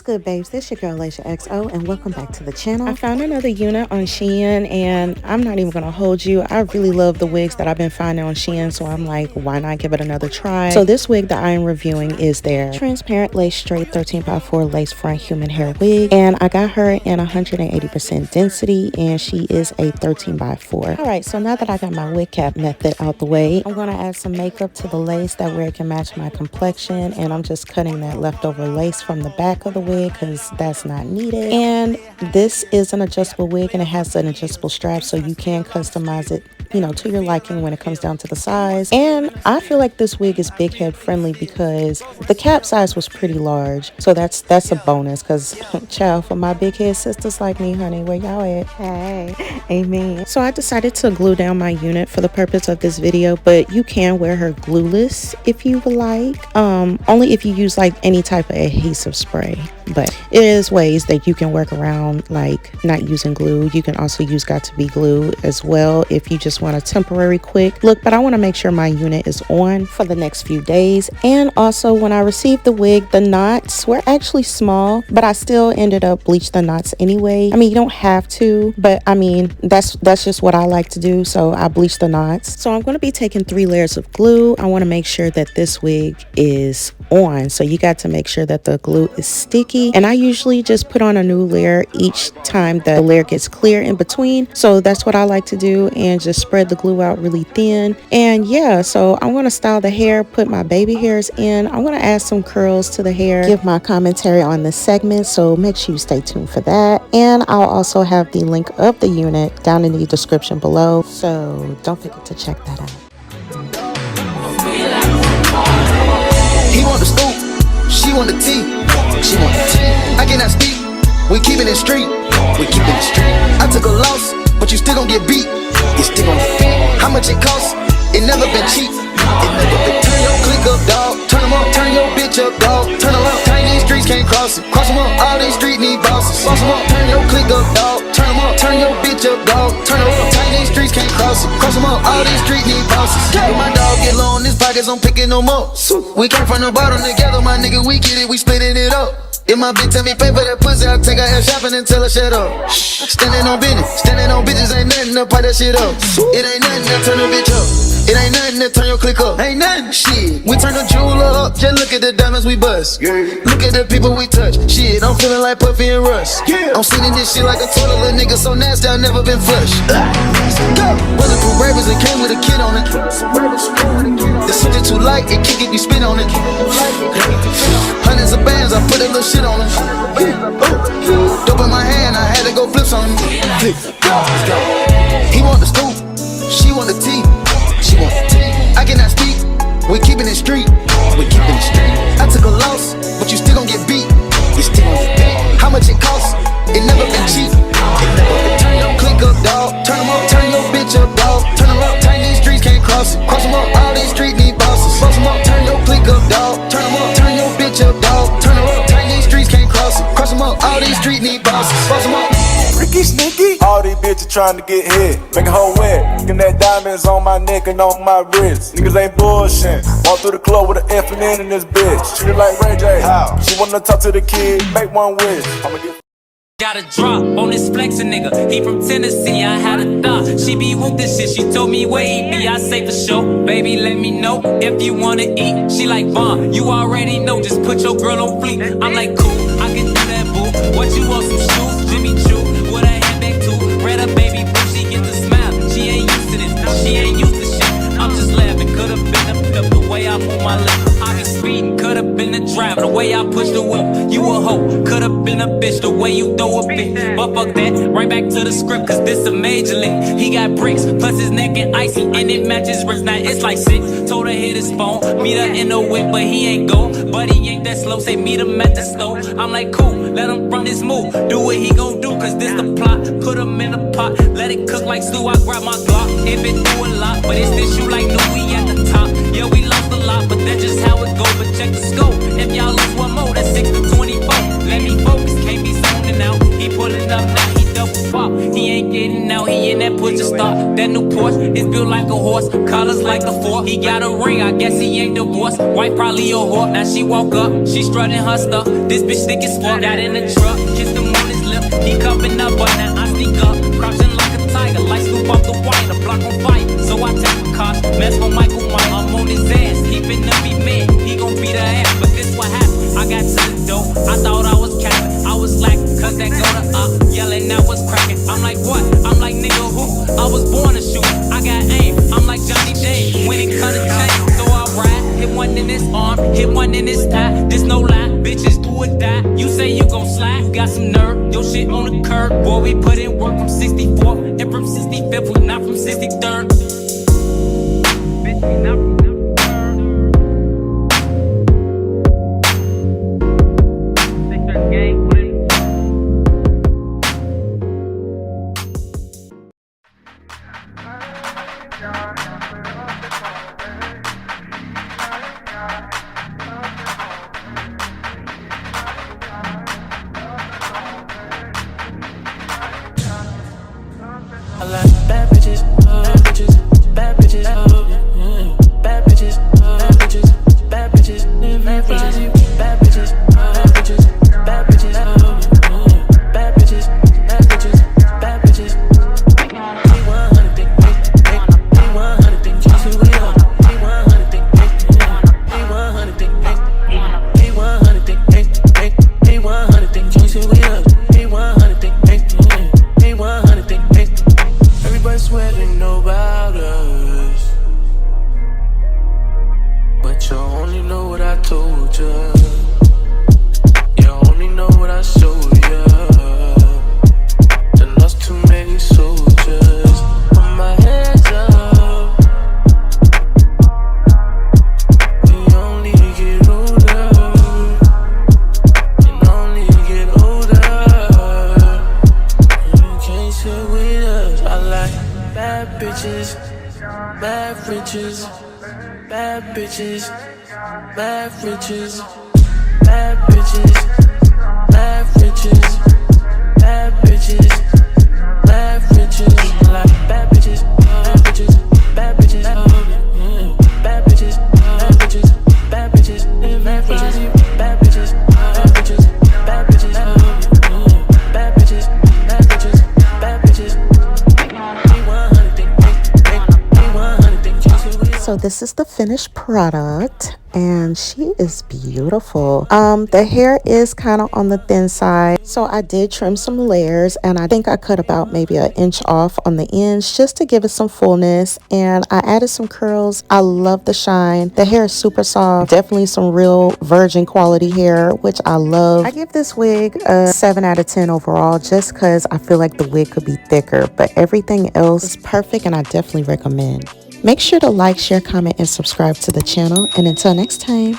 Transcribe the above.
good, babes? This your girl Alashia XO, and welcome back to the channel. I found another unit on SHEIN, and I'm not even gonna hold you. I really love the wigs that I've been finding on SHEIN, so I'm like, why not give it another try? So this wig that I am reviewing is their transparent lace straight 13x4 lace front human hair wig, and I got her in 180% density, and she is a 13x4. All right, so now that I got my wig cap method out the way, I'm gonna add some makeup to the lace that way it can match my complexion, and I'm just cutting that leftover lace from the back of the wig because that's not needed. And this is an adjustable wig, and it has an adjustable strap, so you can customize it, you know, to your liking when it comes down to the size. And I feel like this wig is big head friendly because the cap size was pretty large, so that's a bonus. Because child, for my big head sisters like me, honey, where y'all at? Hey, amen. So I decided to glue down my unit for the purpose of this video, but you can wear her glueless if you would like, only if you use like any type of adhesive spray. But it is ways that you can work around like not using glue. You can also use got to be glue as well if you just want a temporary quick look. But I want to make sure my unit is on for the next few days. And also, when I received the wig, the knots were actually small, but I still ended up bleach the knots anyway. I mean, you don't have to, but I mean, that's just what I like to do. So I bleached the knots. So I'm going to be taking 3 layers of glue. I want to make sure that this wig is on, so you got to make sure that the glue is sticky, and I usually just put on a new layer each time the layer gets clear in between. So that's what I like to do, and just spread the glue out really thin. And yeah, so I'm going to style the hair, put my baby hairs in. I'm going to add some curls to the hair, give my commentary on this segment, so make sure you stay tuned for that. And I'll also have the link of the unit down in the description below, so don't forget to check that out. He want the scoop, she want the tea, she want the tea. I cannot speak, we keepin' it street, we keepin' it street. I took a loss, but you still gon' get beat, you still gon' get beat. How much it cost? It never been cheap, it never been. Turn your click up, dog, turn them up, turn your bitch up, dog, turn them up. Tiny streets can't cross it, cross them up, all these streets need bosses. Boss them up, turn your click up, dog, turn them up, turn your bitch up, dog, turn them up. Tiny streets can't cross it, cross them up, all these streets need bosses. When my dog get low in his pockets, I'm picking them up. We came from the bottom together, my nigga, we get it, we splitting it up. If my bitch tell me pay for that pussy, I'll take her ass shopping and tell her shut up. Standing on bitches ain't nothing to pipe that shit up. It ain't nothing to turn a bitch up. It ain't nothing to turn your click up. Ain't nothing, shit. We turn the jeweler up, just look at the diamonds we bust. Look at the people we touch. Shit, I'm feeling like Puffy and Russ. I'm sitting this shit like a toilet, little nigga so nasty, I never been flushed. Bulletproof ravers and came with a kid on it. The subject too light, it kick if you spit on it. Hundreds of bands, I put a little shit on it. Dope in my hand, I had to go flip on him. He want the scoop, she want the tea, she want the tea. I cannot speak, we keepin' it street, we keepin' it street. I took a loss, but you still gon' get beat, you still gon' get beat. How much it cost? It never been cheap, it never been. Turn your click up, dog, turn them up, turn your bitch up, dog, turn them up. Tiny streets can't cross it, cross them up, all these streets need bosses. Boss them up, turn your click up, dog, turn them up, turn your bitch up, dog, turn them up. Tiny streets can't cross it, cross them up, all these streets need bosses. Boss them up. Ricky Sneaky. All these bitches trying to get hit, make a whole wet. Looking at diamonds on my neck and on my wrist. Niggas ain't bullshit. Walk through the club with an F and N in this bitch. Treat her like Ray J. How? She wanna talk to the kid, make one wish. I'ma get. Got a drop on this flexin' nigga. He from Tennessee, I had a thought. She be with this shit, she told me where he be. I say for sure, baby, let me know if you wanna eat. She like, Vaughn, you already know, just put your girl on fleek. I'm like, cool, I can do that, boo. What you want, some shoes? Jimmy Choo, with a handbag too. Red up, baby, boo, she get the smile. She ain't used to this, she ain't used to shit. I'm just laughing, could've been the way I move my lips. I be speeding, could've been the driver, the way I push the whip. You a hoe, could've been a bitch, the way you throw a bitch. But fuck that, right back to the script, cause this a major league. He got bricks, plus his neck and icy, and it matches wrist. Now it's like 6, told her hit his phone, meet her in the whip, but he ain't go. But he ain't that slow, say meet him at the store. I'm like, cool, let him run his move, do what he gon' do, cause this the plot. Put him in a pot, let it cook like stew, I grab my Glock. If it do a lot, but it's this you like, no, we at the top. Yeah, we lost a lot, but that's just how it go. But check the scope, if y'all lose one more, that's 6 to 24. Let me focus, can't be zoning out. He pulling up now, he double pop. He ain't getting out, he in that push to start. That new Porsche is built like a horse. horse, colors like the four. He got a ring, I guess he ain't divorced. Wife probably a whore, now she woke up, she strutting her stuff. This bitch thick as fuck, got in the truck, kissed him on his lip. He cupping up, but now I sneak up, crouching like a tiger, like Snoop off the white, a block on fire. So I take a cost, mess for Michael White. I'm on his ass, keeping him be mad. He gon' beat her ass, but this what happened. I got to the door, I thought I was capping. I was slacking, cause that go to yelling I was cracking. I'm like, what? I'm like, nigga, who? I was born to shoot, I got aim. I'm like Johnny Dane, when it cut a chain. So I ride, hit one in his arm, hit one in his thigh. This no lie, bitches do or die. You say you gon' slide, you got some nerve. Your shit on the curb, boy, we put in work from 64th and from 65th, we not from 63rd. Bitch, we not from 63rd. Gang, put it. I like bad bitches, bad bitches, bad bitches, bad bitches, bad bitches, bad bitches, bad bitches, bad bitches, bad bitches, bad bitches, bad bitches, bad bitches, bad bitches. We 100 thing, we 100 thing, just who we are. We 100 thing, we 100 thing, we 100 thing, we 100 thing, just who we are. We 100 thing, we 100 thing. Everybody sweating about us, but you only know what I told you. You only know what I showed you. Done lost too many soldiers. Put my hands up. We only get older. And only get older. You can't sit with us. I like bad bitches, bad bitches, bad bitches, bad bitches, bad bitches, bad bitches, bad bitches, bad bitches. I like bad bitches, bad bitches, bad bitches, bad bitches, bad bitches, bad bitches, bad bitches, bad bitches, bad bitches, bad bitches, bad bitches, bad bitches, bad bitches. So this is the finished product and she is beautiful. The hair is kind of on the thin side, so I did trim some layers and I think I cut about maybe an inch off on the ends just to give it some fullness, and I added some curls. I love the shine. The hair is super soft, definitely some real virgin quality hair, which I love. I give this wig a 7 out of 10 overall just because I feel like the wig could be thicker, but everything else is perfect and I definitely recommend. Make sure to like, share, comment, and subscribe to the channel. And until next time.